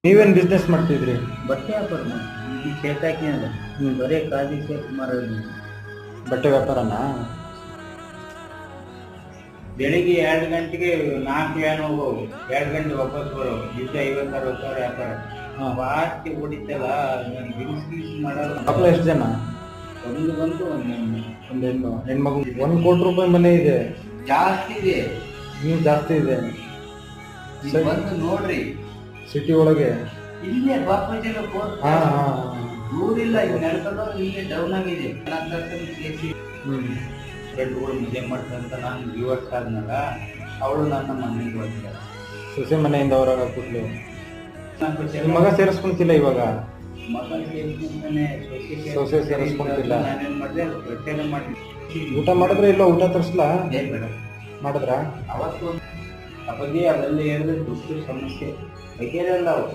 ನೀವೇನ್ ಬಿಸ್ನೆಸ್ ಮಾಡ್ತಿದ್ರಿ? ಬಟ್ಟೆ ವ್ಯಾಪಾರ ಮಾಡಿ ಶೇಕ್ ಹಾಕಿನಲ್ಲ ಬರೇ ಖಾದಿ ಶೇಕ್ ಮಾರೋದು. ಬಟ್ಟೆ ವ್ಯಾಪಾರನಾ? ಬೆಳಿಗ್ಗೆ 2 ಗಂಟೆಗೆ 4 ವ್ಯಾನ್ ಹೋಗೋವು, 2 ಗಂಟೆ ವಾಪಸ್ ಬರೋವು. ದಿವಸ 50-60 ಸಾವಿರ ವ್ಯಾಪಾರ. ಬಾಸ್ತಿ ಹೊಡಿತಲ್ಲ, ಬಿಡಿಸಿ ಮಾಡೋದು. ಮಕ್ಕಳು ಎಷ್ಟು ಜನ? ಒಂದು ಬಂದು ಒಂದು ಹೆಣ್ಮಗು. 1 ಕೋಟಿ ರೂಪಾಯಿ ಮನೆ ಇದೆ. ಜಾಸ್ತಿ ಇದೆ, ಇನ್ನೂ ಜಾಸ್ತಿ ಇದೆ. ನೀವು ಬಂದು ನೋಡ್ರಿ. ಸಿಟಿ ಒಳಗೆ ಇಲ್ಲೇ ಬಾಪೂಜಿನ ಹಾ ಹಾ ಊರಿಲ್ಲ, ಇವ್ ನೆಡ್ಕೊಂಡವ್ರು ಇಲ್ಲೇ ಡೌನ್ ಆಗಿದೆ. ಫ್ರೆಂಡ್ಗಳು ಮದುವೆ ಮಾಡ್ತಂತ ನಾನು ವ್ಯೂವರ್ಸ್ ಆದ್ನಲ್ಲ, ಅವಳು ನನ್ನ ಮನೆಗೆ ಬರ್ತಾರೆ. ಸೊಸೆ ಮನೆಯಿಂದ ಹೊರಗೆ ಕೂತ್ಲು. ಮಗ ಸೇರಿಸ್ಕೊಂತಿಲ್ಲ ಇವಾಗ? ಮಗ ಸೇರಿಸ್ಕೊಂತಾನೆ, ಸೊಸೆ ಸೇರಿಸ್ಕೊಂತಿಲ್ಲ. ನಾನೇನ್ ಮಾಡಿದೆ, ರೊಟ್ಟೆಲ್ಲ ಮಾಡಿ ಊಟ ಮಾಡಿದ್ರೆ ಇಲ್ಲ, ಊಟ ತರಿಸ್ಲಾ? ಬೇಡ ಮಾಡಿದ್ರಾ? ಅವತ್ತು ಅಪ್ಪಗೆ ಅವೆಲ್ಲ ಹೇಳಿದ್ರೆ ದುಡ್ಡು ಸಮಸ್ಯೆ ಬಗೆಹರಲ್ಲ ಅವು.